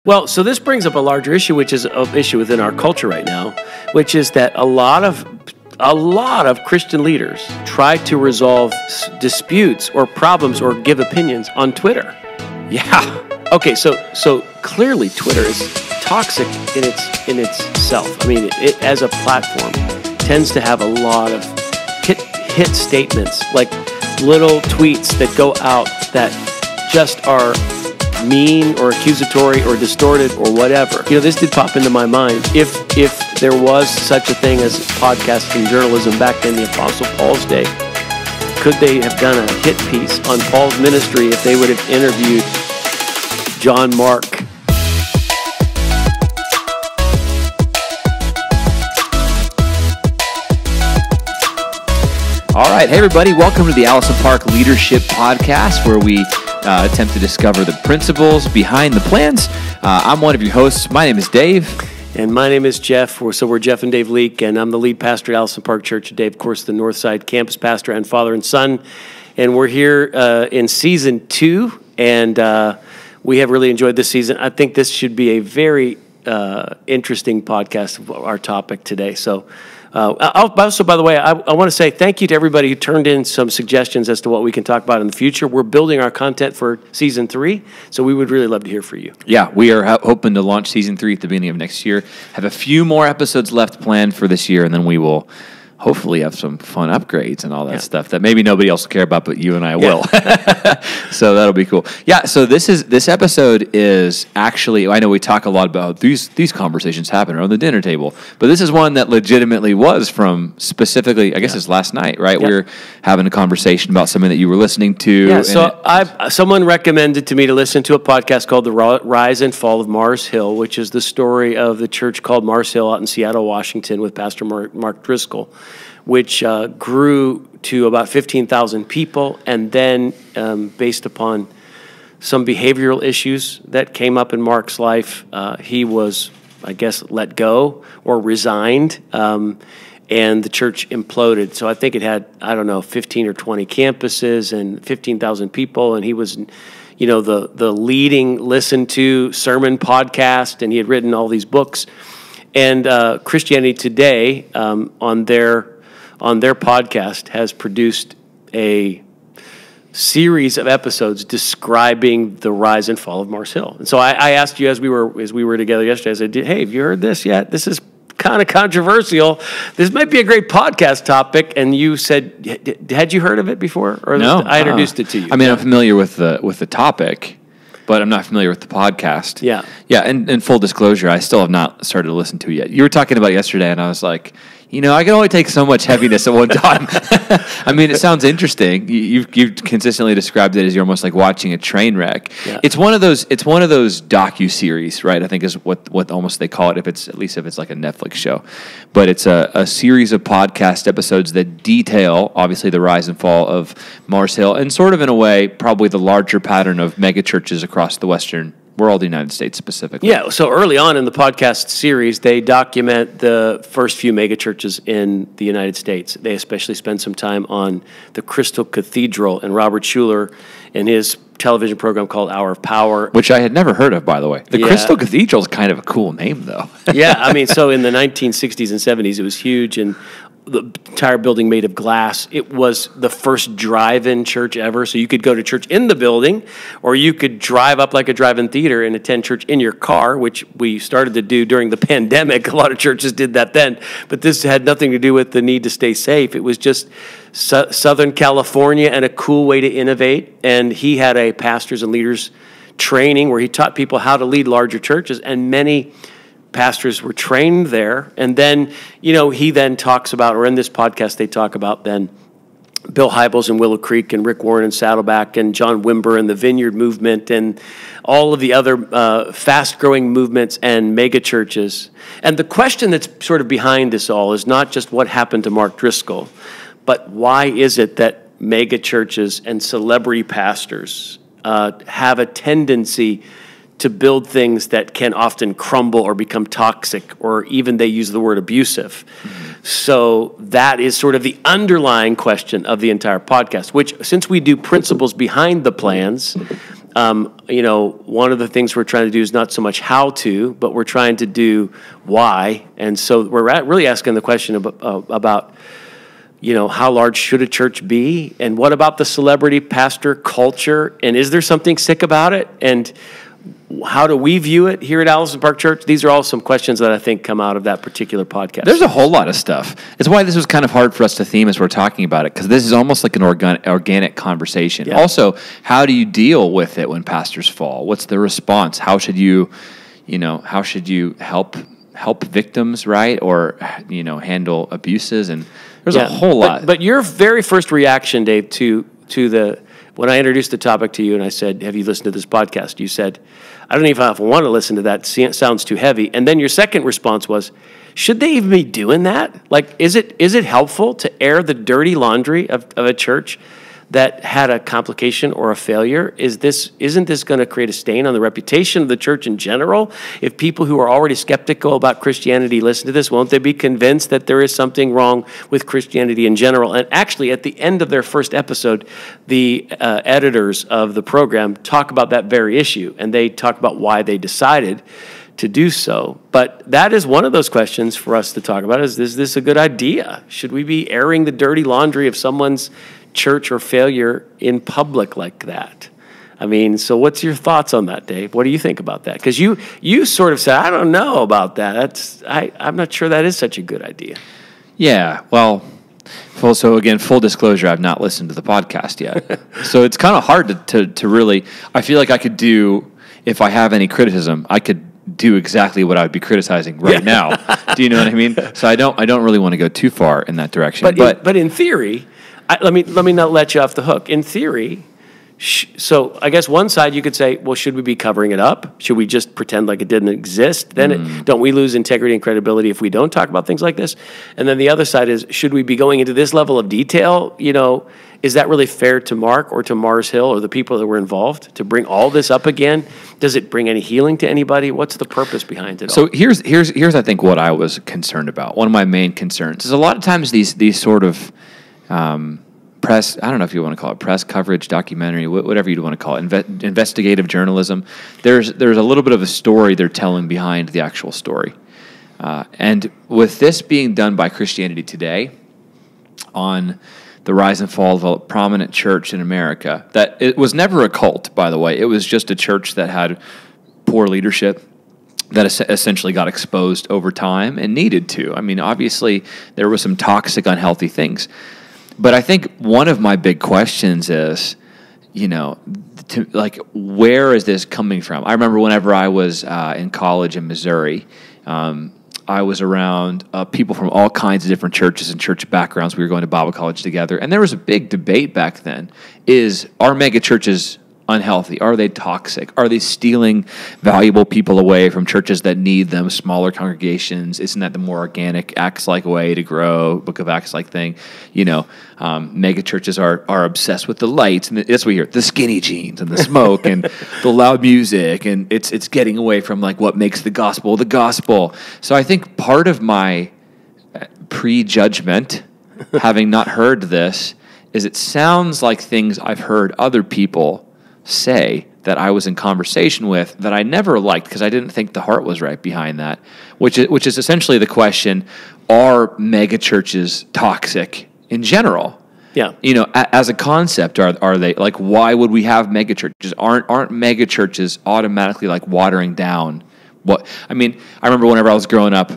Well, so this brings up a larger issue, which is an issue within our culture right now, which is that a lot of Christian leaders try to resolve disputes or problems or give opinions on Twitter. Yeah. Okay, so clearly Twitter is toxic in itself. I mean, it as a platform tends to have a lot of hit statements, like little tweets that go out that just are mean or accusatory or distorted or whatever. You know, this did pop into my mind. If there was such a thing as podcasting journalism back in the Apostle Paul's day, could they have done a hit piece on Paul's ministry if they would have interviewed John Mark? All right. Hey, everybody. Welcome to the Allison Park Leadership Podcast, where we attempt to discover the principles behind the plans. I'm one of your hosts. My name is Dave. And my name is Jeff. We're Jeff and Dave Leake, and I'm the lead pastor at Allison Park Church. Dave, of course, the Northside campus pastor and father and son. And we're here in season 2, and we have really enjoyed this season. I think this should be a very interesting podcast of our topic today. So also, by the way, I want to say thank you to everybody who turned in some suggestions as to what we can talk about in the future. We're building our content for season 3, so we would really love to hear from you. Yeah, we are hoping to launch season 3 at the beginning of next year. Have a few more episodes left planned for this year, and then we will hopefully have some fun upgrades and all that stuff that maybe nobody else will care about, but you and I will. So that'll be cool. Yeah, so this episode is actually, I know we talk a lot about these conversations happen around the dinner table, but this is one that legitimately was from specifically, I guess it's last night, right? We were having a conversation about something that you were listening to. Yeah, so someone recommended to me to listen to a podcast called The Rise and Fall of Mars Hill, which is the story of the church called Mars Hill out in Seattle, Washington, with Pastor Mark Driscoll, which grew to about 15,000 people, and then based upon some behavioral issues that came up in Mark's life, he was, I guess, let go or resigned, and the church imploded. So I think it had, 15 or 20 campuses and 15,000 people, and he was, the leading listened to sermon podcast, and he had written all these books. And Christianity Today, on their podcast, has produced a series of episodes describing the rise and fall of Mars Hill. And so I asked you as we were together yesterday, I said, "Hey, have you heard this yet? This is kind of controversial. This might be a great podcast topic." And you said, "Had you heard of it before?" Or no, I introduced it to you. I mean, I'm familiar with the topic, but I'm not familiar with the podcast. Yeah. Yeah, and full disclosure, I still have not started to listen to it yet. You were talking about it yesterday, and I was like, I can only take so much heaviness at one time. I mean, it sounds interesting. You've consistently described it as you're almost like watching a train wreck. Yeah. It's one of those docu-series, right? I think is what almost they call it, if it's like a Netflix show. But it's a series of podcast episodes that detail, obviously, the rise and fall of Mars Hill, and sort of in a way, probably the larger pattern of megachurches across the Western world, the United States specifically. Yeah, so early on in the podcast series, they document the first few megachurches in the United States. They especially spend some time on the Crystal Cathedral and Robert Schuller and his television program called Hour of Power. Which I had never heard of, by the way. The Crystal Cathedral is kind of a cool name, though. Yeah, I mean, so in the 1960s and 70s, it was huge, and the entire building made of glass. It was the first drive-in church ever, so you could go to church in the building, or you could drive up like a drive-in theater and attend church in your car, which we started to do during the pandemic. A lot of churches did that then, but this had nothing to do with the need to stay safe. It was just Southern California and a cool way to innovate, and he had a pastors and leaders training where he taught people how to lead larger churches, and many pastors were trained there. And then, he then talks about, or in this podcast, they talk about then Bill Hybels in Willow Creek and Rick Warren in Saddleback and John Wimber and the Vineyard Movement and all of the other fast-growing movements and mega churches. And the question that's sort of behind this all is not just what happened to Mark Driscoll, but why is it that mega churches and celebrity pastors have a tendency to build things that can often crumble or become toxic, or even they use the word abusive. Mm-hmm. So that is sort of the underlying question of the entire podcast, which, since we do principles behind the plans, One of the things we're trying to do is not so much how to, but we're trying to do why. And so we're really asking the question about how large should a church be? And what about the celebrity pastor culture? And is there something sick about it? And how do we view it here at Allison Park Church? These are all some questions that I think come out of that particular podcast. There's a whole lot of stuff. It's why this was kind of hard for us to theme as we're talking about it, because this is almost like an organic conversation. Yeah. Also, how do you deal with it when pastors fall? What's the response? How should you help victims, right? Or, handle abuses? And there's a whole lot. But your very first reaction, Dave, to when I introduced the topic to you and I said, have you listened to this podcast? You said, I don't even want to listen to that. It sounds too heavy. And then your second response was, should they even be doing that? Like, is it helpful to air the dirty laundry of a church that had a complication or a failure? Isn't this going to create a stain on the reputation of the church in general? If people who are already skeptical about Christianity listen to this, won't they be convinced that there is something wrong with Christianity in general? And actually, at the end of their first episode, the editors of the program talk about that very issue, and they talk about why they decided to do so. But that is one of those questions for us to talk about. Is this a good idea? Should we be airing the dirty laundry of someone's church or failure in public like that? I mean, so what's your thoughts on that, Dave? What do you think about that? Because you sort of said, I don't know about that. I'm not sure that is such a good idea. Yeah, well, so again, full disclosure, I've not listened to the podcast yet. So it's kind of hard to really, I feel like I could do, if I have any criticism, I could do exactly what I would be criticizing right now. Do you know what I mean? So I don't really want to go too far in that direction. But in theory, let me not let you off the hook. In theory, so I guess one side you could say, well, should we be covering it up? Should we just pretend like it didn't exist? Then don't we lose integrity and credibility if we don't talk about things like this? And then the other side is, should we be going into this level of detail? Is that really fair to Mark or to Mars Hill or the people that were involved to bring all this up again? Does it bring any healing to anybody? What's the purpose behind it all? So here's I think what I was concerned about. One of my main concerns is a lot of times these sort of press, I don't know if you want to call it press coverage, documentary, whatever you want to call it, investigative journalism. There's a little bit of a story they're telling behind the actual story. And with this being done by Christianity Today on the rise and fall of a prominent church in America, that it was never a cult, by the way. It was just a church that had poor leadership that essentially got exposed over time and needed to. I mean, obviously, there was some toxic, unhealthy things. But I think one of my big questions is, where is this coming from? I remember whenever I was in college in Missouri, I was around people from all kinds of different churches and church backgrounds. We were going to Bible college together. And there was a big debate back then. Are mega churches unhealthy? Are they toxic? Are they stealing valuable people away from churches that need them, smaller congregations? Isn't that the more organic, Acts-like way to grow, Book of Acts-like thing? Mega churches are obsessed with the lights, and that's what we hear, the skinny jeans and the smoke and the loud music, and it's getting away from like what makes the gospel the gospel. So I think part of my prejudgment, having not heard this, is it sounds like things I've heard other people say that I was in conversation with that I never liked because I didn't think the heart was right behind that, which is essentially the question, are mega churches toxic in general? Yeah. As a concept, are they, like, why would we have mega churches? Aren't mega churches automatically like watering down what? I mean, I remember whenever I was growing up,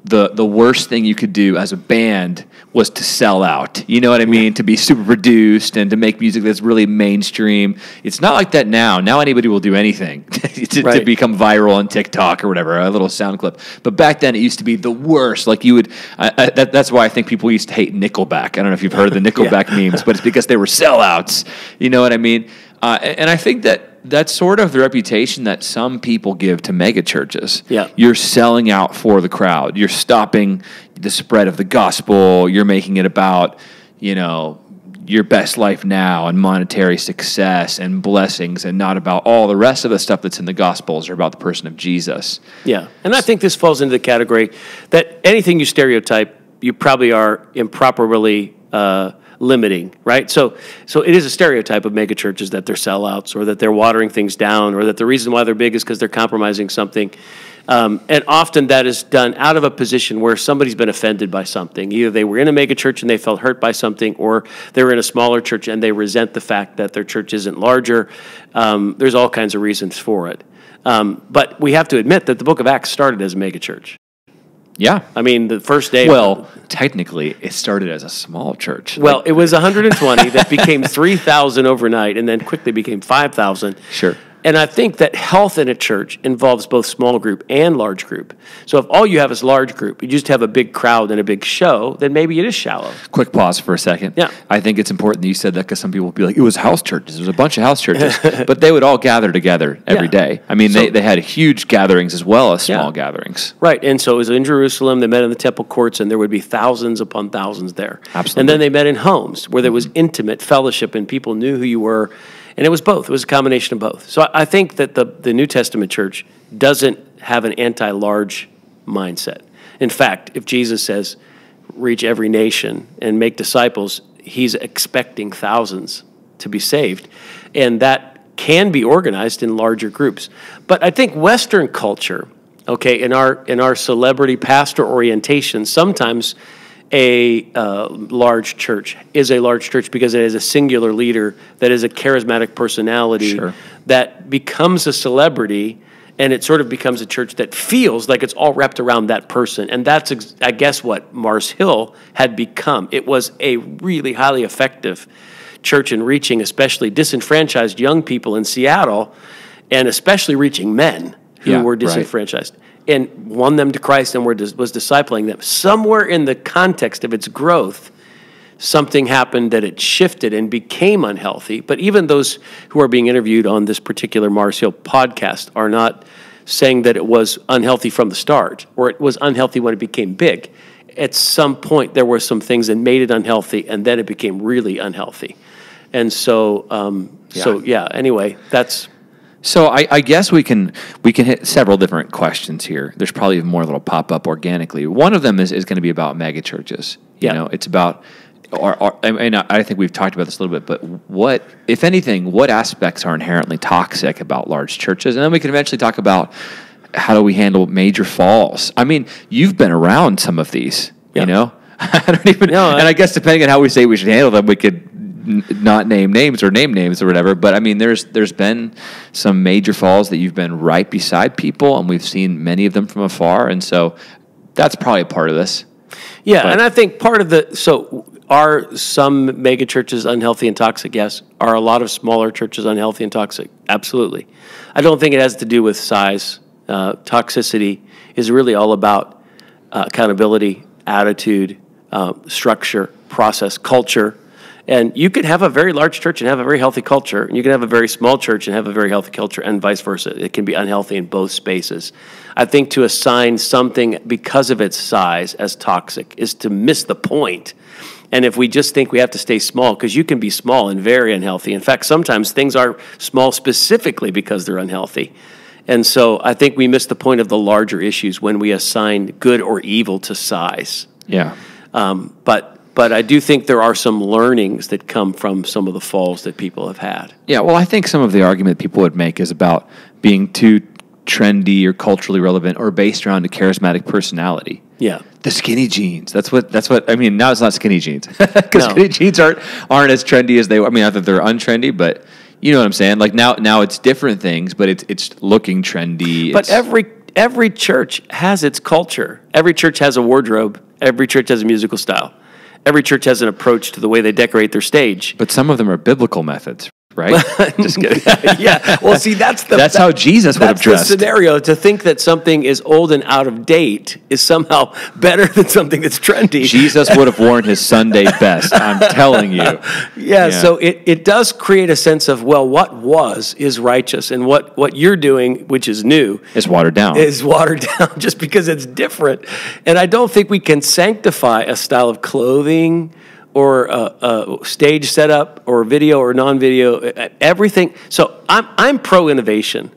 the worst thing you could do as a band was to sell out. You know what I mean? To be super produced and to make music that's really mainstream. It's not like that now. Now anybody will do anything to become viral on TikTok or whatever, a little sound clip. But back then it used to be the worst. Like you would, that's why I think people used to hate Nickelback. I don't know if you've heard of the Nickelback memes, but it's because they were sellouts. You know what I mean? And I think that's sort of the reputation that some people give to mega churches. Yeah. You're selling out for the crowd. You're stopping the spread of the gospel. You're making it about, your best life now and monetary success and blessings, and not about all the rest of the stuff that's in the Gospels or about the person of Jesus. Yeah. And I think this falls into the category that anything you stereotype, you probably are improperly limiting, right? So it is a stereotype of mega churches that they're sellouts or that they're watering things down or that the reason why they're big is because they're compromising something. And often that is done out of a position where somebody's been offended by something. Either they were in a mega church and they felt hurt by something, or they were in a smaller church and they resent the fact that their church isn't larger. There's all kinds of reasons for it. But we have to admit that the book of Acts started as a mega church. Yeah. I mean, the first day... Well, technically, it started as a small church. Well, it was 120 that became 3,000 overnight and then quickly became 5,000. Sure. And I think that health in a church involves both small group and large group. So if all you have is large group, you just have a big crowd and a big show, then maybe it is shallow. Quick pause for a second. Yeah. I think it's important that you said that because some people will be like, it was house churches. There was a bunch of house churches. But they would all gather together every day. I mean, they had huge gatherings as well as small gatherings. Right. And so it was in Jerusalem. They met in the temple courts, and there would be thousands upon thousands there. Absolutely. And then they met in homes where there was intimate fellowship and people knew who you were. And it was both. It was a combination of both. So I think that the New Testament church doesn't have an anti-large mindset. In fact, if Jesus says, reach every nation and make disciples, he's expecting thousands to be saved. And that can be organized in larger groups. But I think Western culture, okay, in our celebrity pastor orientation, sometimes a large church is a large church because it has a singular leader that is a charismatic personality that becomes a celebrity, and it sort of becomes a church that feels like it's all wrapped around that person. And that's, I guess, what Mars Hill had become. It was a really highly effective church in reaching especially disenfranchised young people in Seattle, and especially reaching men who were disenfranchised. Right. And won them to Christ and was discipling them. Somewhere in the context of its growth, something happened that it shifted and became unhealthy. But even those who are being interviewed on this particular Mars Hill podcast are not saying that it was unhealthy from the start, or it was unhealthy when it became big. At some point, there were some things that made it unhealthy, and then it became really unhealthy. And so, anyway, that's... So I guess we can hit several different questions here. There's probably more that'll pop up organically. One of them is going to be about mega churches. You know, it's about, I think we've talked about this a little bit, but what, if anything, what aspects are inherently toxic about large churches? And then we can eventually talk about how do we handle major falls. I mean, you've been around some of these, you know? I don't even know. And I guess depending on how we say we should handle them, we could not name names or name names or whatever, but I mean, there's been some major falls that you've been right beside people, and we've seen many of them from afar, and so that's probably a part of this. Yeah, but, and I think part of so are some mega churches unhealthy and toxic? Yes. Are a lot of smaller churches unhealthy and toxic? Absolutely. I don't think it has to do with size. Toxicity is really all about accountability, attitude, structure, process, culture. And you could have a very large church and have a very healthy culture, and you can have a very small church and have a very healthy culture, and vice versa. It can be unhealthy in both spaces. I think to assign something because of its size as toxic is to miss the point. And if we just think we have to stay small, because you can be small and very unhealthy. In fact, sometimes things are small specifically because they're unhealthy. And so I think we miss the point of the larger issues when we assign good or evil to size. Yeah. But I do think there are some learnings that come from some of the falls that people have had. Yeah, well, I think some of the argument people would make is about being too trendy or culturally relevant or based around a charismatic personality. Yeah. The skinny jeans. That's what I mean, now it's not skinny jeans. Because skinny jeans aren't as trendy as they were. I mean, not that they're untrendy, but you know what I'm saying? Like now it's different things, but it's looking trendy. But every church has its culture. Every church has a wardrobe. Every church has a musical style. Every church has an approach to the way they decorate their stage. But some of them are biblical methods, right? Just kidding. Yeah. Well, see, that's how Jesus would have dressed. That's the scenario. To think that something is old and out of date is somehow better than something that's trendy. Jesus would have worn his Sunday best, I'm telling you. Yeah, so it does create a sense of, well, what is righteous, and what you're doing, which is new, is watered down. Is watered down just because it's different. And I don't think we can sanctify a style of clothing or a stage setup, or video or non-video, everything. So I'm pro-innovation.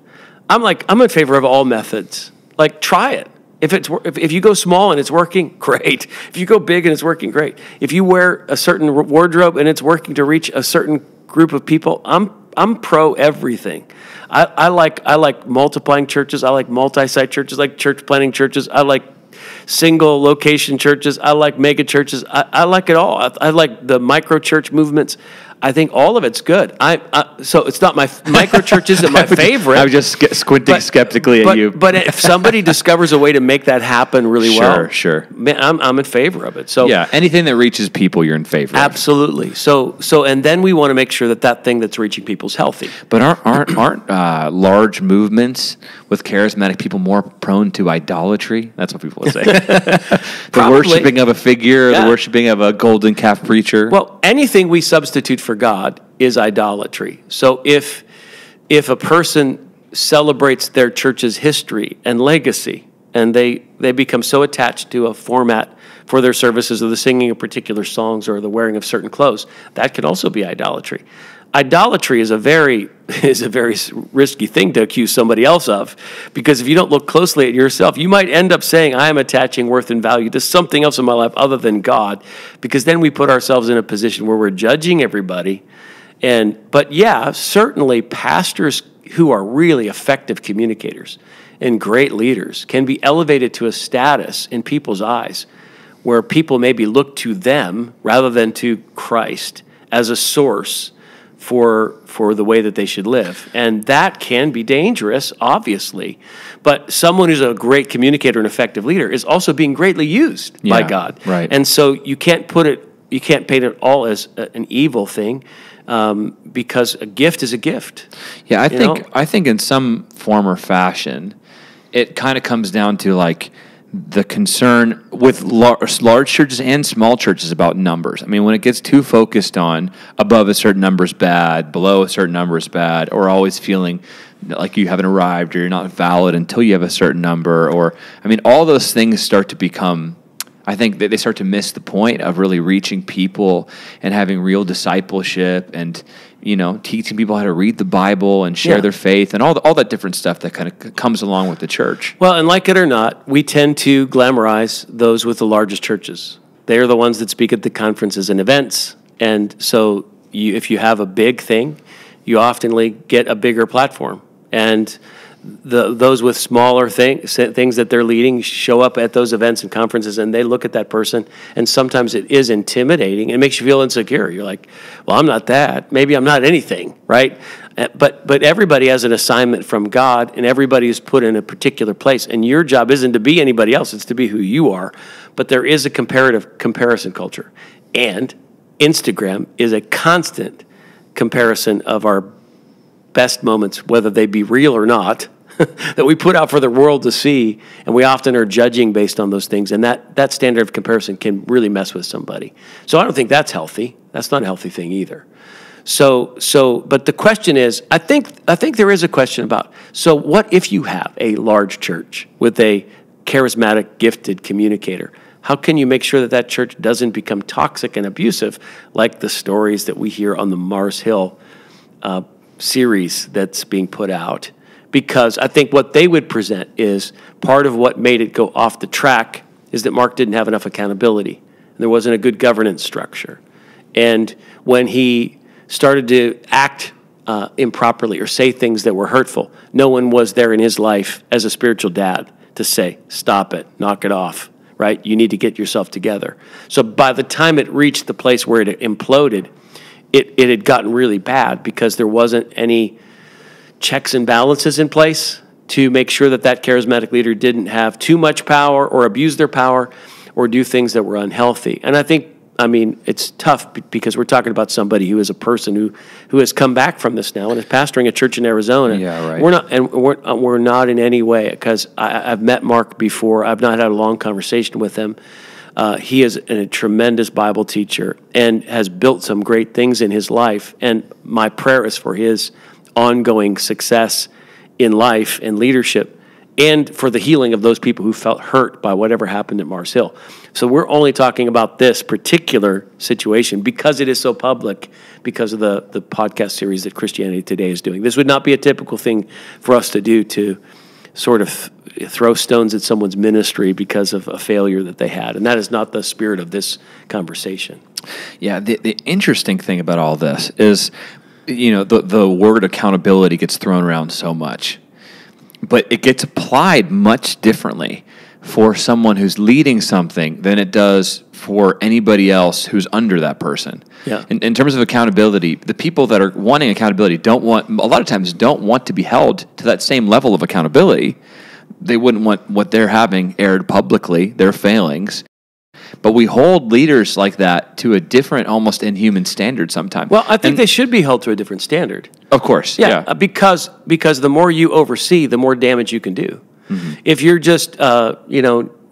I'm in favor of all methods. Like, try it. If you go small and it's working, great. If you go big and it's working, great. If you wear a certain wardrobe and it's working to reach a certain group of people, I'm pro everything. I like multiplying churches. I like multi-site churches. I like church planting churches. I like single location churches. I like mega churches. I like it all. I like the micro church movements. I think all of it's good. So it's not my micro church isn't my favorite. I was just squinting skeptically at you. But if somebody discovers a way to make that happen really well, sure, man, I'm in favor of it. So yeah, anything that reaches people, you're in favor of. Absolutely. So and then we want to make sure that thing that's reaching people is healthy. But aren't large movements with charismatic people more prone to idolatry? That's what people would say. The worshiping of a figure, the worshiping of a golden calf preacher. Well, anything we substitute for God is idolatry. So if a person celebrates their church's history and legacy, and they become so attached to a format for their services, or the singing of particular songs, or the wearing of certain clothes, that could also be idolatry. Idolatry is a very risky thing to accuse somebody else of, because if you don't look closely at yourself, you might end up saying, I am attaching worth and value to something else in my life other than God, because then we put ourselves in a position where we're judging everybody. But yeah, certainly pastors who are really effective communicators and great leaders can be elevated to a status in people's eyes where people maybe look to them rather than to Christ as a source for the way that they should live. And that can be dangerous, obviously. But someone who's a great communicator and effective leader is also being greatly used by God. Right. And so you can't paint it all as an evil thing, because a gift is a gift. Yeah, I think in some form or fashion, it kind of comes down to like the concern with large churches and small churches about numbers. I mean, when it gets too focused on above a certain number is bad, below a certain number is bad, or always feeling like you haven't arrived or you're not valid until you have a certain number, or, I mean, all those things start to become, I think that they start to miss the point of really reaching people and having real discipleship and, teaching people how to read the Bible and share their faith and all that different stuff that kind of comes along with the church. Well, and like it or not, we tend to glamorize those with the largest churches. They are the ones that speak at the conferences and events. And so if you have a big thing, you often get a bigger platform. And those with smaller things that they're leading show up at those events and conferences, and they look at that person, and sometimes it is intimidating. It makes you feel insecure. You're like, well, I'm not that. Maybe I'm not anything, right? But everybody has an assignment from God, and everybody is put in a particular place, and your job isn't to be anybody else. It's to be who you are. But there is a comparison culture, and Instagram is a constant comparison of our best moments, whether they be real or not, that we put out for the world to see, and we often are judging based on those things, and that standard of comparison can really mess with somebody. So I don't think that's healthy. That's not a healthy thing either. But the question is, I think there is a question about, so what if you have a large church with a charismatic, gifted communicator? How can you make sure that church doesn't become toxic and abusive, like the stories that we hear on the Mars Hill series that's being put out? Because I think what they would present is part of what made it go off the track is that Mark didn't have enough accountability. And there wasn't a good governance structure. And when he started to act improperly or say things that were hurtful, no one was there in his life as a spiritual dad to say, stop it, knock it off, right? You need to get yourself together. So by the time it reached the place where it imploded, it had gotten really bad because there wasn't any checks and balances in place to make sure that charismatic leader didn't have too much power or abuse their power or do things that were unhealthy. And I mean, it's tough because we're talking about somebody who is a person who has come back from this now and is pastoring a church in Arizona. Yeah, right. We're not in any way, because I've met Mark before. I've not had a long conversation with him. He is a tremendous Bible teacher and has built some great things in his life. And my prayer is for his ongoing success in life and leadership, and for the healing of those people who felt hurt by whatever happened at Mars Hill. So we're only talking about this particular situation because it is so public, because of the podcast series that Christianity Today is doing. This would not be a typical thing for us to do, to sort of throw stones at someone's ministry because of a failure that they had. And that is not the spirit of this conversation. Yeah, the interesting thing about all this is, the word accountability gets thrown around so much, but it gets applied much differently for someone who's leading something than it does for anybody else who's under that person. Yeah. In terms of accountability, the people that are wanting accountability a lot of times don't want to be held to that same level of accountability. They wouldn't want what they're having aired publicly, their failings. But we hold leaders like that to a different, almost inhuman standard sometimes. Well, I think they should be held to a different standard. Of course, yeah. Because the more you oversee, the more damage you can do. Mm-hmm. If you're just, Joe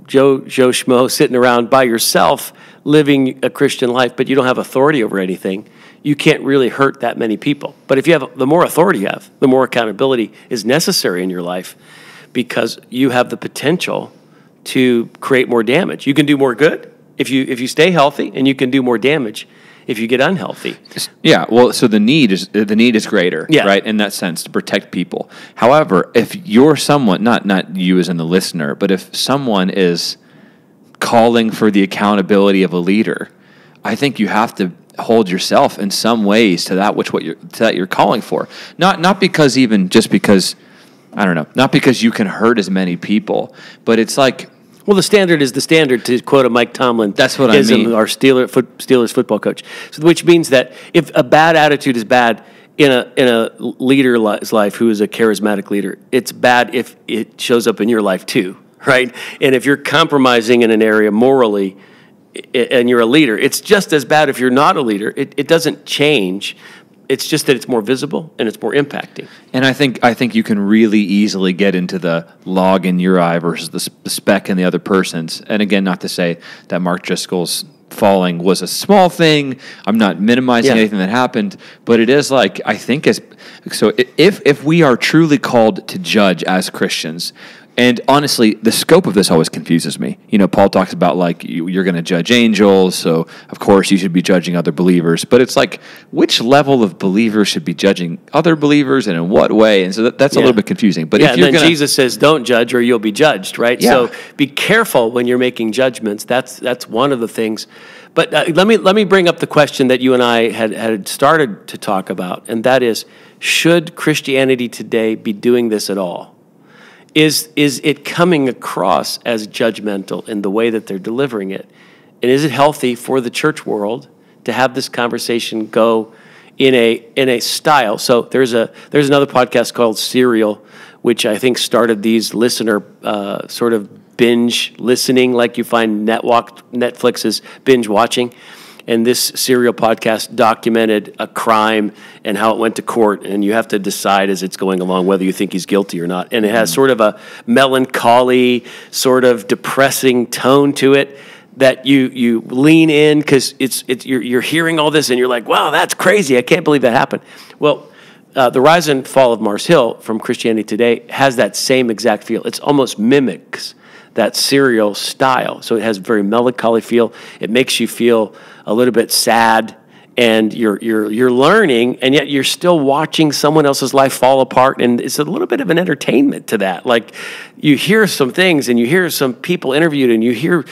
Schmo sitting around by yourself living a Christian life, but you don't have authority over anything, you can't really hurt that many people. But if you have, the more authority you have, the more accountability is necessary in your life, because you have the potential to create more damage. You can do more good if you stay healthy, and you can do more damage if you get unhealthy. Yeah, well, so the need is greater, right, in that sense, to protect people. However, if you're someone, not you as in the listener, but if someone is calling for the accountability of a leader, I think you have to hold yourself in some ways to that you're calling for. Not because I don't know, not because you can hurt as many people, but it's like, well, the standard is the standard, to quote a Mike Tomlin. That's what I mean. Our Steelers football coach. So, which means that if a bad attitude is bad in a leader's life who is a charismatic leader, it's bad if it shows up in your life too, right? And if you're compromising in an area morally and you're a leader, it's just as bad if you're not a leader. It doesn't change. It's just that it's more visible and it's more impacting. And I think you can really easily get into the log in your eye versus the speck in the other person's. And again, not to say that Mark Driscoll's falling was a small thing. I'm not minimizing anything that happened, but it is like, I think if we are truly called to judge as Christians. And honestly, the scope of this always confuses me. Paul talks about like you're going to judge angels, so of course you should be judging other believers. But it's like, which level of believers should be judging other believers, and in what way? And so that's a little bit confusing. But if you're Jesus says, "Don't judge, or you'll be judged." Right. Yeah. So be careful when you're making judgments. That's one of the things. But let me bring up the question that you and I had started to talk about, and that is, should Christianity today be doing this at all? Is it coming across as judgmental in the way that they're delivering it? And is it healthy for the church world to have this conversation go in a style? So there's another podcast called Serial, which I think started these listener sort of binge listening, like you find Netflix's binge watching. And this Serial podcast documented a crime and how it went to court, and you have to decide as it's going along whether you think he's guilty or not. And it has sort of a melancholy, sort of depressing tone to it that you lean in because you're hearing all this and you're like, wow, that's crazy. I can't believe that happened. Well, the Rise and Fall of Mars Hill from Christianity Today has that same exact feel. It's almost mimics that Serial style. So it has a very melancholy feel. It makes you feel a little bit sad, and you're learning, and yet you're still watching someone else's life fall apart, and it's a little bit of an entertainment to that. Like, you hear some things, and you hear some people interviewed, and you hear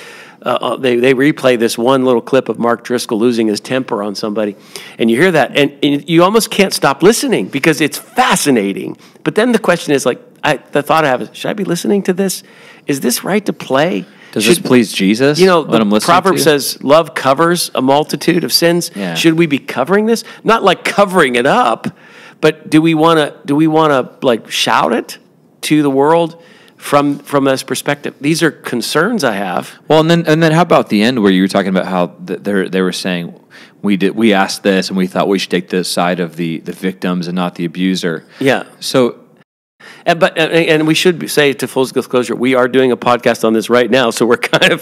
they replay this one little clip of Mark Driscoll losing his temper on somebody, and you hear that, and you almost can't stop listening because it's fascinating. But then the question is, like, the thought I have is, should I be listening to this? Is this right to play? Does this please Jesus? The proverb says, love covers a multitude of sins. Yeah. Should we be covering this? Not like covering it up, but do we want to like shout it to the world from this perspective? These are concerns I have. Well, and then how about the end where you were talking about how they were saying we asked this and we thought we should take the side of the victims and not the abuser. Yeah. So. And we should say, to full disclosure, we are doing a podcast on this right now, so we're kind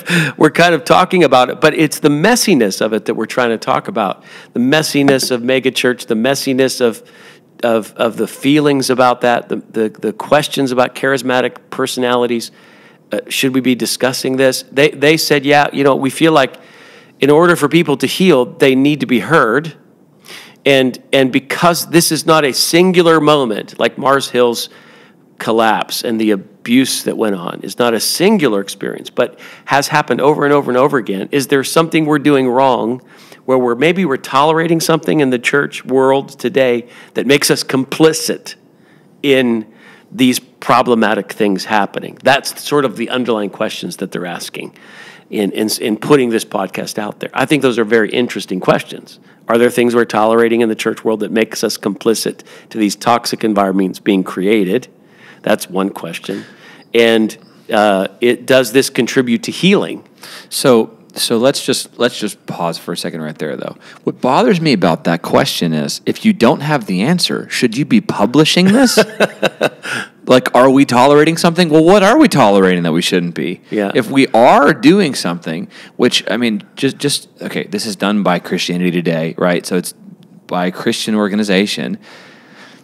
of talking about it. But it's the messiness of it that we're trying to talk about. The messiness of megachurch, the messiness of the feelings about that, the questions about charismatic personalities. Should we be discussing this? They said, we feel like in order for people to heal, they need to be heard. And because this is not a singular moment, like Mars Hill's collapse and the abuse that went on is not a singular experience, but has happened over and over and over again, is there something we're doing wrong where we're tolerating something in the church world today that makes us complicit in these problematic things happening? That's sort of the underlying questions that they're asking in putting this podcast out there. I think those are very interesting questions. Are there things we're tolerating in the church world that makes us complicit to these toxic environments being created? That's one question. And does this contribute to healing? So let's just pause for a second right there, though. What bothers me about that question is, if you don't have the answer, should you be publishing this? Like, are we tolerating something? Well, what are we tolerating that we shouldn't be? Yeah. If we are doing something, which, I mean, just okay, this is done by Christianity Today, right? So it's by a Christian organization.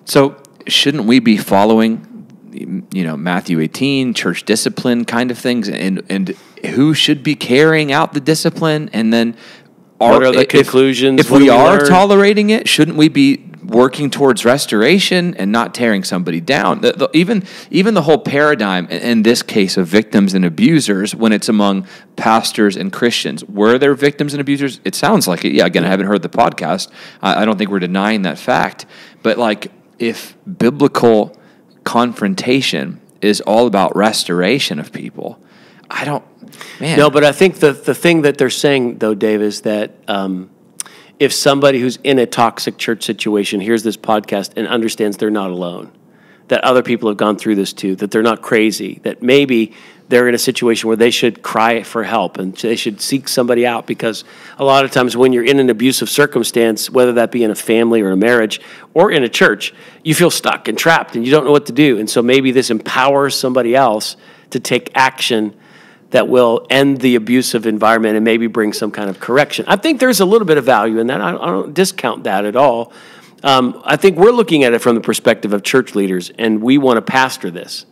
So shouldn't we be following, Matthew 18, church discipline kind of things, and who should be carrying out the discipline? And then what are the conclusions? If we are tolerating it, shouldn't we be working towards restoration and not tearing somebody down? Even the whole paradigm in this case of victims and abusers, when it's among pastors and Christians, were there victims and abusers? It sounds like it. Yeah, again, I haven't heard the podcast. I don't think we're denying that fact. But like, if biblical confrontation is all about restoration of people, No, but I think the thing that they're saying, though, Dave, is that if somebody who's in a toxic church situation hears this podcast and understands they're not alone, that other people have gone through this too, that they're not crazy, that maybe they're in a situation where they should cry for help and they should seek somebody out, because a lot of times when you're in an abusive circumstance, whether that be in a family or a marriage or in a church, you feel stuck and trapped and you don't know what to do. And so maybe this empowers somebody else to take action that will end the abusive environment and maybe bring some kind of correction. I think there's a little bit of value in that. I don't discount that at all. I think we're looking at it from the perspective of church leaders, and we want to pastor this,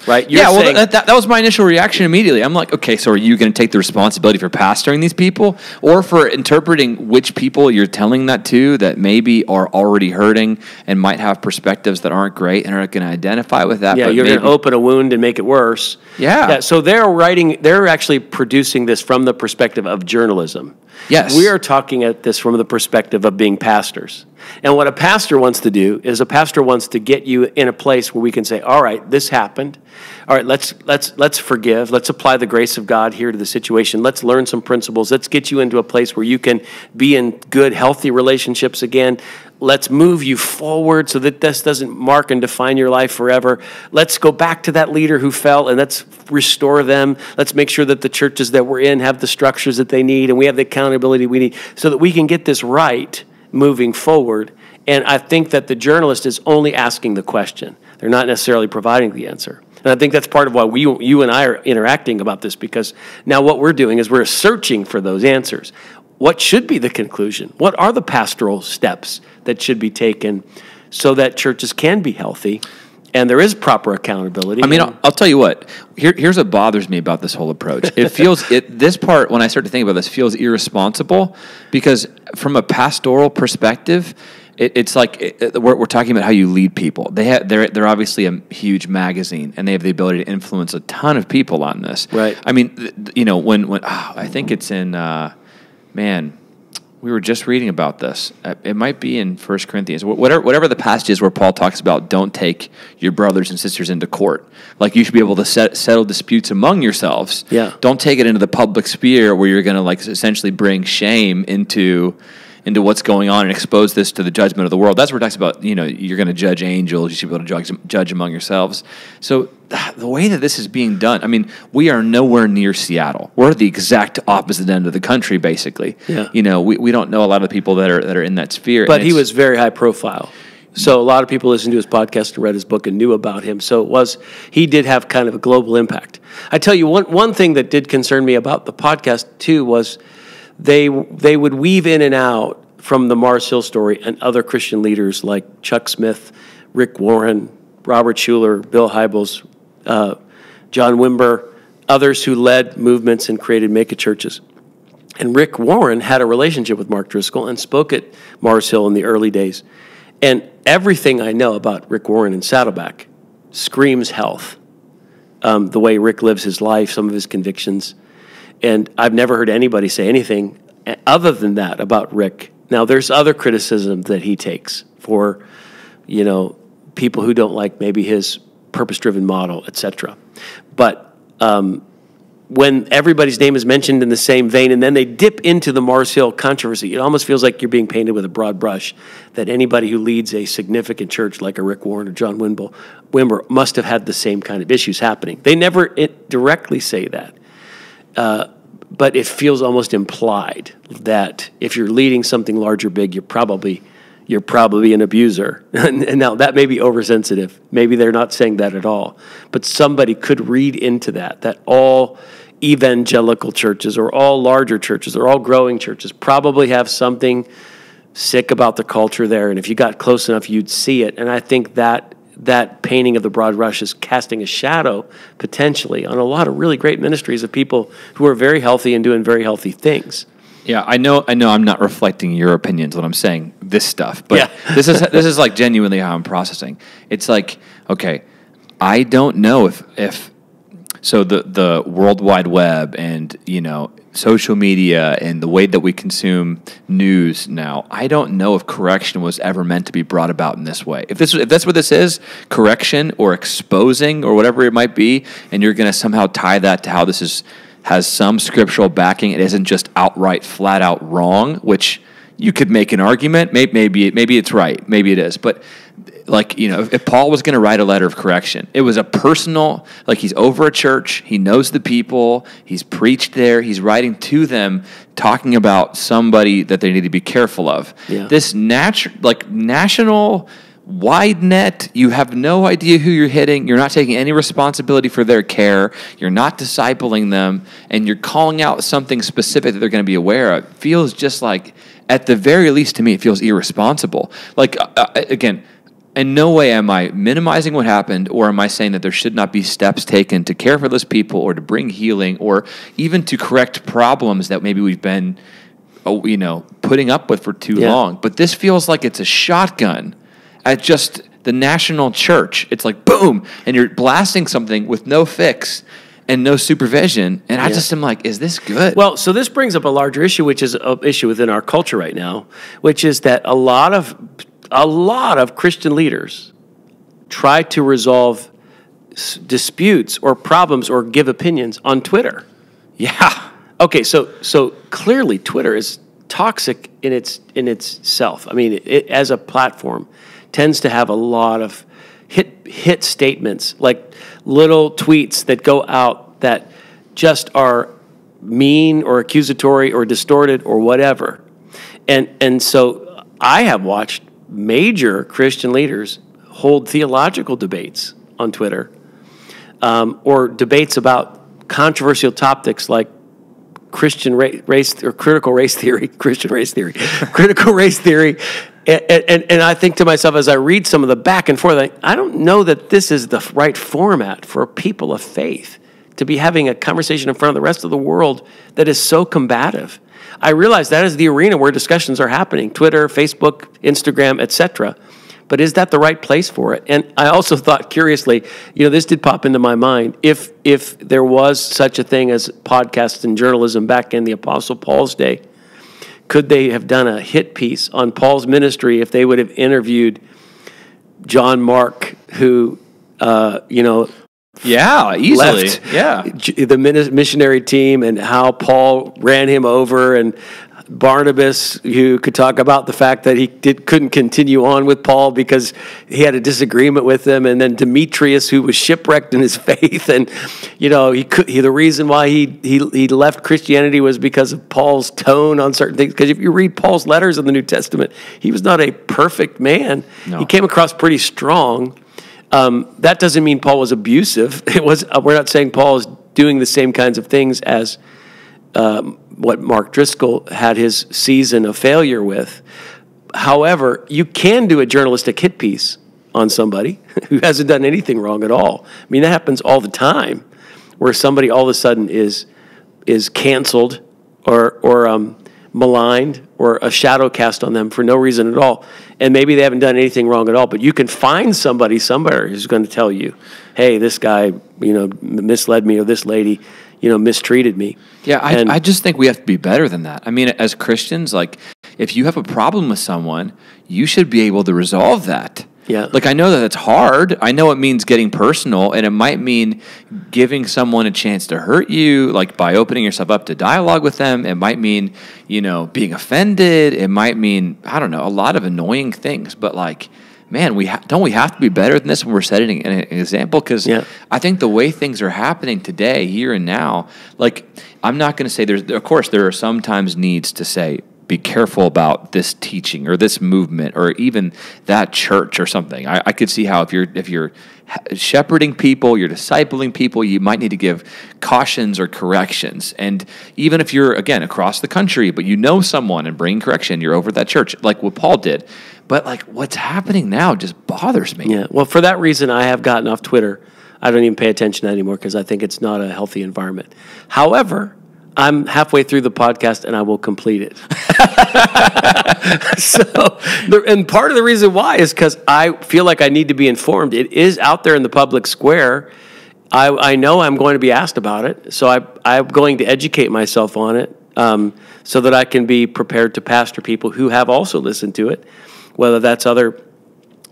right? That was my initial reaction immediately. I'm like, okay, so are you going to take the responsibility for pastoring these people, or for interpreting which people you're telling that to that maybe are already hurting and might have perspectives that aren't great and are going to identify with that? Yeah, you're going to open a wound and make it worse. Yeah. So they're actually producing this from the perspective of journalism. Yes. We are talking at this from the perspective of being pastors. And what a pastor wants to do is a pastor wants to get you in a place where we can say, all right, this happened. All right, let's forgive. Let's apply the grace of God here to the situation. Let's learn some principles. Let's get you into a place where you can be in good, healthy relationships again. Let's move you forward so that this doesn't mark and define your life forever. Let's go back to that leader who fell and let's restore them. Let's make sure that the churches that we're in have the structures that they need and we have the accountability we need so that we can get this right moving forward. And I think that the journalist is only asking the question. They're not necessarily providing the answer. And I think that's part of why you and I are interacting about this, because now what we're doing is we're searching for those answers. What should be the conclusion? What are the pastoral steps that should be taken so that churches can be healthy and there is proper accountability? I mean, I'll tell you what. Here's what bothers me about this whole approach. This part, when I start to think about this, feels irresponsible, because from a pastoral perspective, it's like we're talking about how you lead people. They're obviously a huge magazine, and they have the ability to influence a ton of people on this. Right. I mean, when I think it's in we were just reading about this. It might be in 1 Corinthians. Whatever the passage is where Paul talks about don't take your brothers and sisters into court. Like, you should be able to settle disputes among yourselves. Yeah. Don't take it into the public sphere where you're going to essentially bring shame into what's going on and expose this to the judgment of the world. That's where it talks about, you're going to judge angels. You should be able to judge among yourselves. So the way that this is being done, I mean, we are nowhere near Seattle. We're at the exact opposite end of the country, basically. Yeah. We don't know a lot of the people that are in that sphere. But he was very high profile. So a lot of people listened to his podcast and read his book and knew about him. So he did have kind of a global impact. I tell you, one thing that did concern me about the podcast too was they would weave in and out from the Mars Hill story and other Christian leaders like Chuck Smith, Rick Warren, Robert Schuller, Bill Hybels, John Wimber, others who led movements and created mega-churches. And Rick Warren had a relationship with Mark Driscoll and spoke at Mars Hill in the early days. And everything I know about Rick Warren and Saddleback screams health. the way Rick lives his life, some of his convictions. And I've never heard anybody say anything other than that about Rick. Now, there's other criticism that he takes for, people who don't like maybe his purpose-driven model, etc. But when everybody's name is mentioned in the same vein, and then they dip into the Mars Hill controversy, it almost feels like you're being painted with a broad brush, that anybody who leads a significant church like a Rick Warren or John Wimber must have had the same kind of issues happening. They never directly say that. But it feels almost implied that if you're leading something large or big, you're probably an abuser. And now that may be oversensitive. Maybe they're not saying that at all. But somebody could read into that all evangelical churches or all larger churches or all growing churches probably have something sick about the culture there. And if you got close enough, you'd see it. And I think that painting of the broad brush is casting a shadow potentially on a lot of really great ministries of people who are very healthy and doing very healthy things. Yeah, I know I'm not reflecting your opinions when I'm saying this stuff, but this is like genuinely how I'm processing. It's like, okay, I don't know if so the World Wide Web and, social media and the way that we consume news now, I don't know if correction was ever meant to be brought about in this way. If that's what this is, correction or exposing or whatever it might be, and you're going to somehow tie that to how this has some scriptural backing, it isn't just outright, flat out wrong, which you could make an argument. Maybe it's right. Maybe it is. But if Paul was going to write a letter of correction, it was a personal, he's over a church, he knows the people, he's preached there, he's writing to them, talking about somebody that they need to be careful of. Yeah. This national wide net, you have no idea who you're hitting, you're not taking any responsibility for their care, you're not discipling them, and you're calling out something specific that they're going to be aware of. It feels just like, at the very least to me, it feels irresponsible. Again, in no way am I minimizing what happened, or am I saying that there should not be steps taken to care for those people or to bring healing or even to correct problems that maybe we've been putting up with for too long. But this feels like it's a shotgun at just the national church. It's like, boom, and you're blasting something with no fix and no supervision. And I just am like, is this good? Well, so this brings up a larger issue, which is an issue within our culture right now, which is that a lot of Christian leaders try to resolve disputes or problems or give opinions on Twitter. Yeah. Okay, so clearly Twitter is toxic in itself. I mean, it as a platform tends to have a lot of hit statements, like little tweets that go out that just are mean or accusatory or distorted or whatever. And so I have watched major Christian leaders hold theological debates on Twitter, or debates about controversial topics like Christian race or critical race theory, critical race theory. And I think to myself as I read some of the back and forth, I don't know that this is the right format for people of faith to be having a conversation in front of the rest of the world that is so combative. I realize that is the arena where discussions are happening, Twitter, Facebook, Instagram, etc. But is that the right place for it? And I also thought, curiously, this did pop into my mind, if there was such a thing as podcasts and journalism back in the Apostle Paul's day, could they have done a hit piece on Paul's ministry if they would have interviewed John Mark, who, yeah, easily. Left the missionary team, and how Paul ran him over, and Barnabas, who could talk about the fact that he couldn't continue on with Paul because he had a disagreement with him, and then Demetrius, who was shipwrecked in his faith, and the reason why he left Christianity was because of Paul's tone on certain things. Because if you read Paul's letters in the New Testament, he was not a perfect man. No. He came across pretty strong. That doesn't mean Paul was abusive. We're not saying Paul is doing the same kinds of things as what Mark Driscoll had his season of failure with. However, you can do a journalistic hit piece on somebody who hasn't done anything wrong at all. I mean, that happens all the time, where somebody all of a sudden is canceled or maligned or a shadow cast on them for no reason at all. And maybe they haven't done anything wrong at all, but you can find somebody somewhere who's going to tell you, hey, this guy, misled me, or this lady, mistreated me. Yeah, I just think we have to be better than that. I mean, as Christians, like, if you have a problem with someone, you should be able to resolve that. Yeah. Like, I know that it's hard. I know it means getting personal, and it might mean giving someone a chance to hurt you, like by opening yourself up to dialogue with them. It might mean, being offended. It might mean, I don't know, a lot of annoying things. But like, man, don't we have to be better than this when we're setting an example? Because I think the way things are happening today, here and now, like, I'm not going to say of course, there are sometimes needs to say, be careful about this teaching or this movement or even that church or something. I could see how if you're shepherding people, you're discipling people, you might need to give cautions or corrections. And even if you're, again, across the country, but someone and bringing correction, you're over at that church, like what Paul did. But like what's happening now just bothers me. Yeah. Well, for that reason, I have gotten off Twitter. I don't even pay attention anymore because I think it's not a healthy environment. However, I'm halfway through the podcast and I will complete it. And part of the reason why is because I feel like I need to be informed. It is out there in the public square. I know I'm going to be asked about it, so I'm going to educate myself on it so that I can be prepared to pastor people who have also listened to it, whether that's other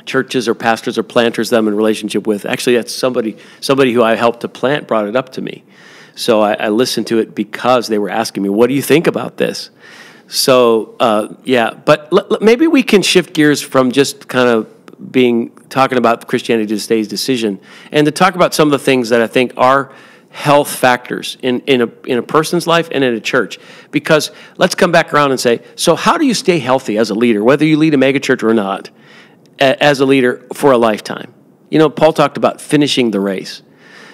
churches or pastors or planters that I'm in relationship with. Actually, that's somebody who I helped to plant brought it up to me. So I listened to it because they were asking me, what do you think about this? So, but maybe we can shift gears from just kind of talking about Christianity Today's decision and to talk about some of the things that I think are health factors in a person's life and in a church. Because let's come back around and say, so how do you stay healthy as a leader, whether you lead a megachurch or not, as a leader for a lifetime? Paul talked about finishing the race.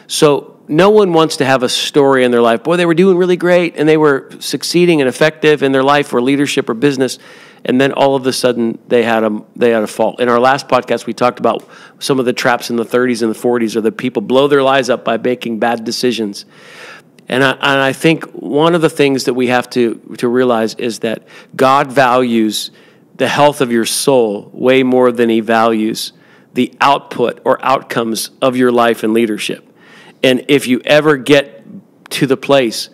So no one wants to have a story in their life. Boy, they were doing really great, and they were succeeding and effective in their life or leadership or business, and then all of a sudden they had a fault. In our last podcast, we talked about some of the traps in the 30s and the 40s, or that people blow their lives up by making bad decisions. And I think one of the things that we have to realize is that God values the health of your soul way more than he values the output or outcomes of your life and leadership. And if you ever get to the place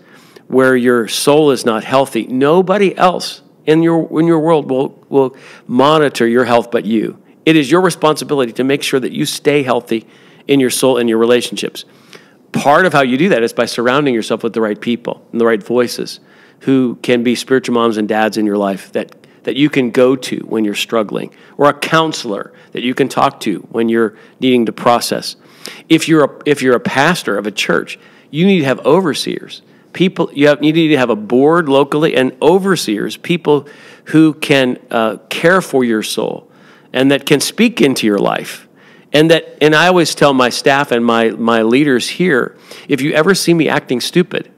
where your soul is not healthy, nobody else in your world will monitor your health but you. It is your responsibility to make sure that you stay healthy in your soul and your relationships. Part of how you do that is by surrounding yourself with the right people and the right voices who can be spiritual moms and dads in your life that you can go to when you're struggling, or a counselor that you can talk to when you're needing to process. If you're a pastor of a church, you need to have overseers. You need to have a board locally and overseers, people who can care for your soul and that can speak into your life. And I always tell my staff and my leaders here, if you ever see me acting stupid,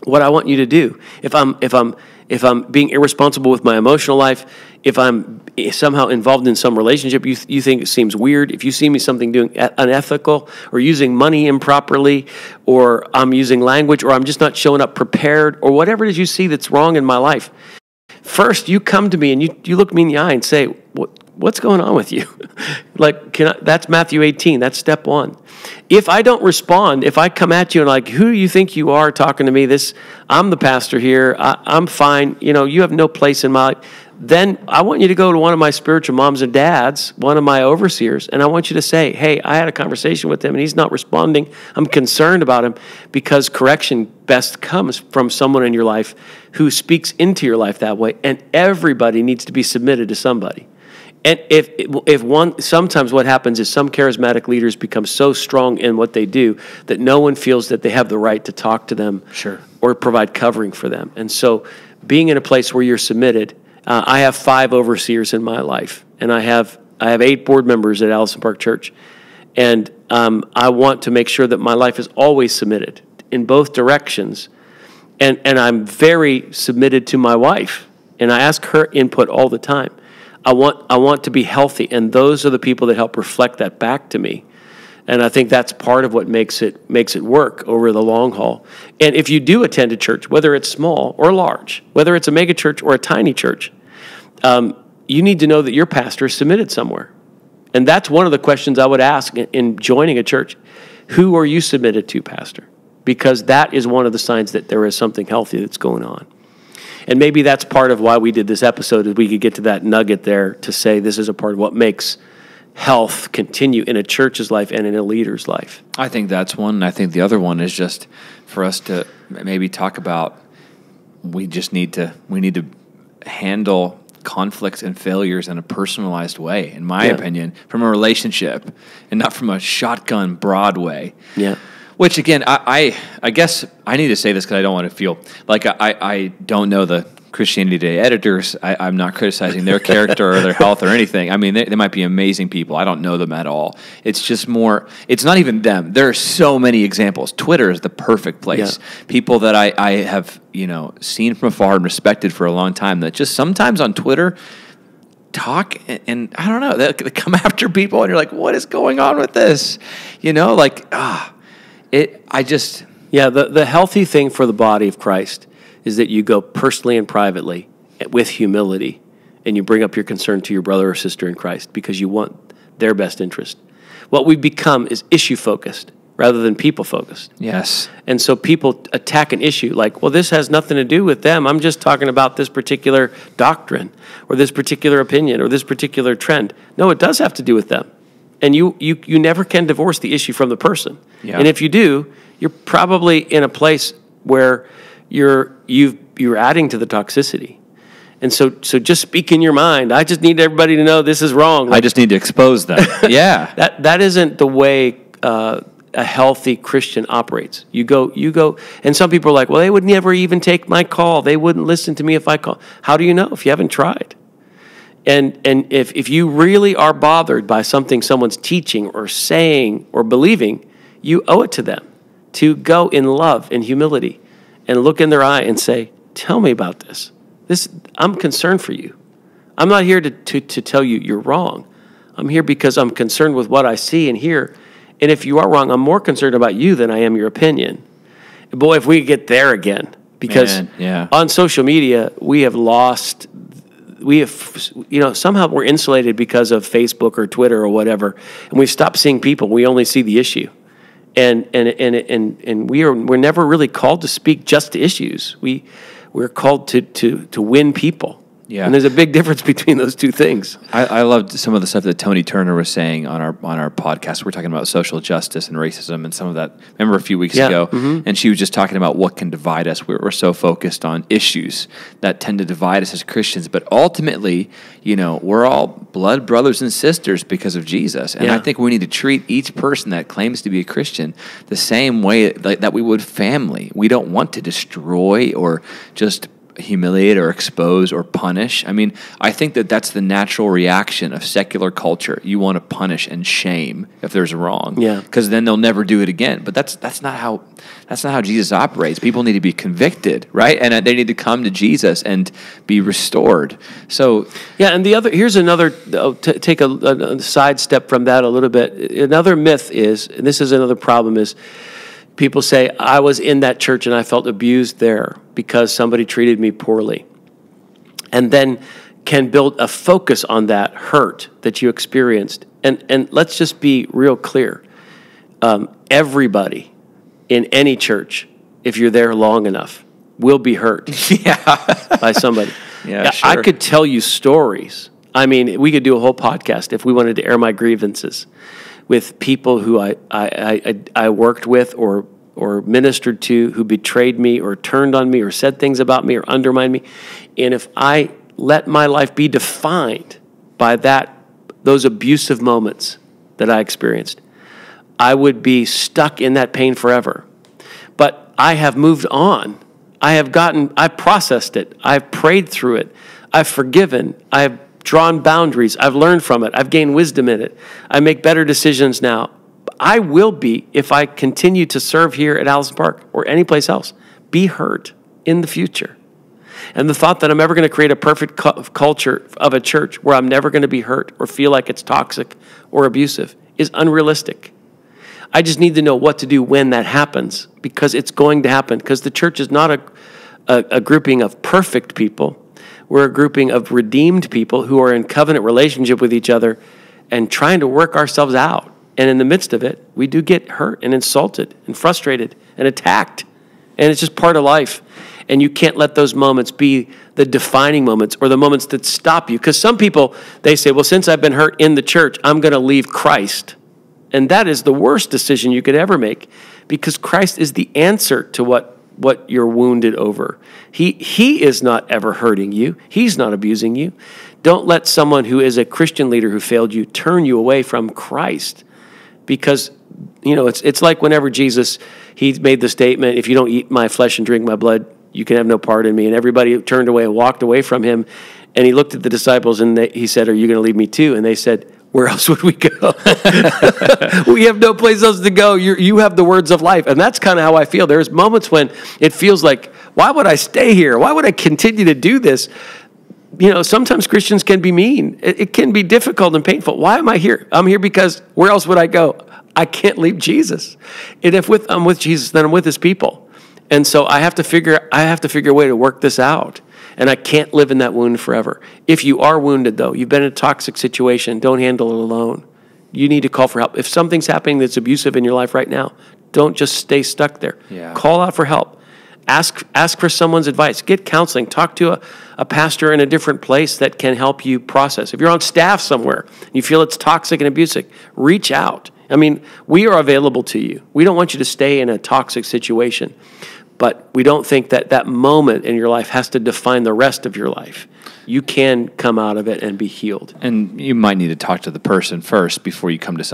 what I want you to do, if I'm being irresponsible with my emotional life, if I'm somehow involved in some relationship you think it seems weird, if you see me doing unethical or using money improperly, or I'm using language, or I'm just not showing up prepared, or whatever it is you see that's wrong in my life, first you come to me and you look me in the eye and say, what's going on with you? That's Matthew 18. That's step one. If I don't respond, if I come at you and like, who do you think you are talking to me? I'm the pastor here. I'm fine. You have no place in my life. Then I want you to go to one of my spiritual moms and dads, one of my overseers, and I want you to say, hey, I had a conversation with him and he's not responding. I'm concerned about him, because correction best comes from someone in your life who speaks into your life that way. And everybody needs to be submitted to somebody. And sometimes what happens is some charismatic leaders become so strong in what they do that no one feels that they have the right to talk to them, sure, or provide covering for them. And so being in a place where you're submitted, I have 5 overseers in my life, and I have 8 board members at Allison Park Church. And I want to make sure that my life is always submitted in both directions. And I'm very submitted to my wife, and I ask her input all the time. I want to be healthy, and those are the people that help reflect that back to me. And I think that's part of what makes it work over the long haul. And if you do attend a church, whether it's small or large, whether it's a mega church or a tiny church, you need to know that your pastor is submitted somewhere. And that's one of the questions I would ask in joining a church. Who are you submitted to, pastor? Because that is one of the signs that there is something healthy that's going on. And maybe that's part of why we did this episode, is we could get to that nugget there to say this is a part of what makes health continue in a church's life and in a leader's life. I think that's one. And I think the other one is just for us to maybe talk about, we need to handle conflicts and failures in a personalized way, in my opinion, from a relationship and not from a shotgun broad way. Yeah. Which, again, I guess I need to say this because I don't want to feel like I don't know the Christianity Today editors. I'm not criticizing their character or their health or anything. I mean, they might be amazing people. I don't know them at all. It's just more, it's not even them. There are so many examples. Twitter is the perfect place. Yeah. People that I have, seen from afar and respected for a long time that just sometimes on Twitter talk and I don't know, they come after people and you're like, what is going on with this? The healthy thing for the body of Christ is that you go personally and privately with humility and you bring up your concern to your brother or sister in Christ because you want their best interest. What we've become is issue-focused rather than people-focused. Yes. And so people attack an issue like, well, this has nothing to do with them. I'm just talking about this particular doctrine or this particular opinion or this particular trend. No, it does have to do with them. And you never can divorce the issue from the person. Yeah. And if you do, you're probably in a place where you're adding to the toxicity. And so just speak in your mind. I just need everybody to know this is wrong. I just need to expose them. Yeah. That isn't the way a healthy Christian operates. You go, and some people are like, well, they would never even take my call. They wouldn't listen to me if I call. How do you know if you haven't tried? And if you really are bothered by something someone's teaching or saying or believing, you owe it to them to go in love and humility and look in their eye and say, tell me about this. I'm concerned for you. I'm not here to tell you you're wrong. I'm here because I'm concerned with what I see and hear. And if you are wrong, I'm more concerned about you than I am your opinion. Boy, if we get there again, because on social media, we have lost... somehow we're insulated because of Facebook or Twitter or whatever, and we've stopped seeing people. We only see the issue, and we're never really called to speak just to issues. We're called to win people. Yeah. And there's a big difference between those two things. I loved some of the stuff that Tony Turner was saying on our podcast. We're talking about social justice and racism and some of that. Remember a few weeks ago? Mm-hmm. And she was just talking about what can divide us. We're so focused on issues that tend to divide us as Christians. But ultimately, we're all blood brothers and sisters because of Jesus. And I think we need to treat each person that claims to be a Christian the same way that we would family. We don't want to destroy or just humiliate or expose or punish. I mean, I think that's the natural reaction of secular culture. You want to punish and shame if there's a wrong, because then they'll never do it again. But that's not how Jesus operates. People need to be convicted, right? And they need to come to Jesus and be restored. So and here's another. Take a sidestep from that a little bit. Another myth is, and this is another problem, is people say, I was in that church and I felt abused there because somebody treated me poorly. And then can build a focus on that hurt that you experienced. And let's just be real clear. Everybody in any church, if you're there long enough, will be hurt by somebody. Yeah, sure. I could tell you stories. I mean, we could do a whole podcast if we wanted to air my grievances with people who I worked with or ministered to, who betrayed me or turned on me or said things about me or undermined me. And if I let my life be defined by those abusive moments that I experienced, I would be stuck in that pain forever. But I have moved on. I've processed it. I've prayed through it. I've forgiven. I've drawn boundaries. I've learned from it. I've gained wisdom in it. I make better decisions now. I will be, if I continue to serve here at Allison Park or any place else, be hurt in the future. And the thought that I'm ever going to create a perfect culture of a church where I'm never going to be hurt or feel like it's toxic or abusive is unrealistic. I just need to know what to do when that happens, because it's going to happen. Because the church is not a grouping of perfect people. We're a grouping of redeemed people who are in covenant relationship with each other and trying to work ourselves out. And in the midst of it, we do get hurt and insulted and frustrated and attacked. And it's just part of life. And you can't let those moments be the defining moments or the moments that stop you. Because some people, they say, well, since I've been hurt in the church, I'm going to leave Christ. And that is the worst decision you could ever make, because Christ is the answer to what you're wounded over. He is not ever hurting you. He's not abusing you. Don't let someone who is a Christian leader who failed you turn you away from Christ. Because, it's like whenever Jesus, he made the statement, if you don't eat my flesh and drink my blood, you can have no part in me. And everybody turned away and walked away from him. And he looked at the disciples and he said, are you going to leave me too? And they said, where else would we go? We have no place else to go. You have the words of life. And that's kind of how I feel. There's moments when it feels like, why would I stay here? Why would I continue to do this? Sometimes Christians can be mean. It can be difficult and painful. Why am I here? I'm here because where else would I go? I can't leave Jesus. And if I'm with Jesus, then I'm with his people. And so I have to figure a way to work this out. And I can't live in that wound forever. If you are wounded, though, you've been in a toxic situation, don't handle it alone. You need to call for help. If something's happening that's abusive in your life right now, don't just stay stuck there. Yeah. Call out for help. Ask for someone's advice. Get counseling. Talk to a pastor in a different place that can help you process. If you're on staff somewhere and you feel it's toxic and abusive, reach out. I mean, we are available to you. We don't want you to stay in a toxic situation. But we don't think that moment in your life has to define the rest of your life. You can come out of it and be healed. And you might need to talk to the person first before you come to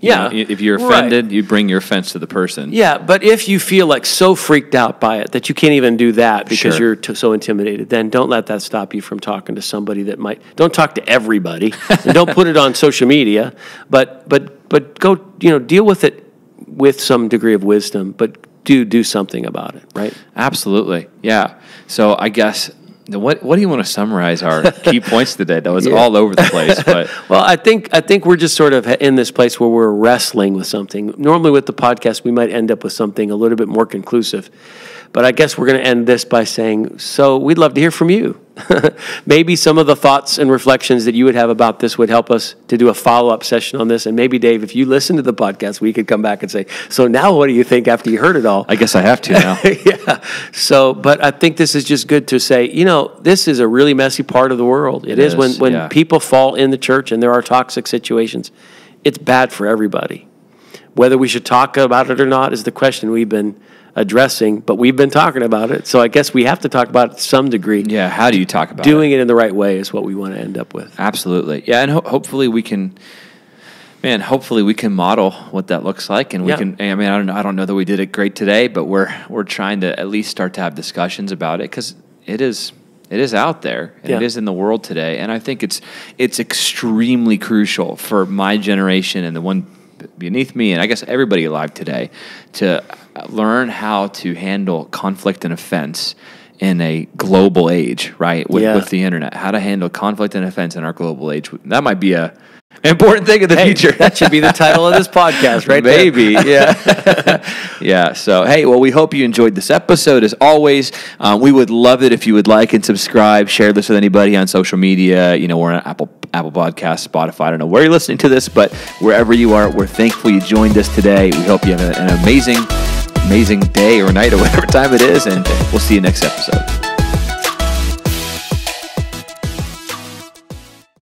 if you're offended, right, you bring your offense to the person. Yeah, but if you feel like so freaked out by it that you can't even do that because you're so intimidated, then don't let that stop you from talking to somebody that might. Don't talk to everybody, and don't put it on social media. But go deal with it with some degree of wisdom, but do something about it, right? Absolutely, yeah. So I guess, what do you want to summarize our key points today? That was all over the place. But well, I think we're just sort of in this place where we're wrestling with something. Normally with the podcast, we might end up with something a little bit more conclusive. But I guess we're going to end this by saying, so we'd love to hear from you. Maybe some of the thoughts and reflections that you would have about this would help us to do a follow-up session on this. And maybe, Dave, if you listen to the podcast, we could come back and say, so now what do you think after you heard it all? I guess I have to now. Yeah. So, but I think this is just good to say, this is a really messy part of the world. It is when people fall in the church and there are toxic situations. It's bad for everybody. Whether we should talk about it or not is the question we've been addressing, but we've been talking about it. So I guess we have to talk about it to some degree. Yeah, how do you talk about Doing it in the right way is what we want to end up with. Absolutely. Yeah, and hopefully we can model what that looks like, and we can. I mean, I don't know that we did it great today, but we're trying to at least start to have discussions about it, because it is out there, and it is in the world today. And I think it's extremely crucial for my generation and the one beneath me, and I guess everybody alive today, to learn how to handle conflict and offense in a global age, right? With the internet, how to handle conflict and offense in our global age. That might be a important thing in the future. That should be the title of this podcast, right? Maybe, yeah. Yeah, so, hey, well, we hope you enjoyed this episode. As always, we would love it if you would like and subscribe, share this with anybody on social media. We're on Apple Podcasts, Spotify. I don't know where you're listening to this, but wherever you are, we're thankful you joined us today. We hope you have an amazing day or night or whatever time it is, and we'll see you next episode.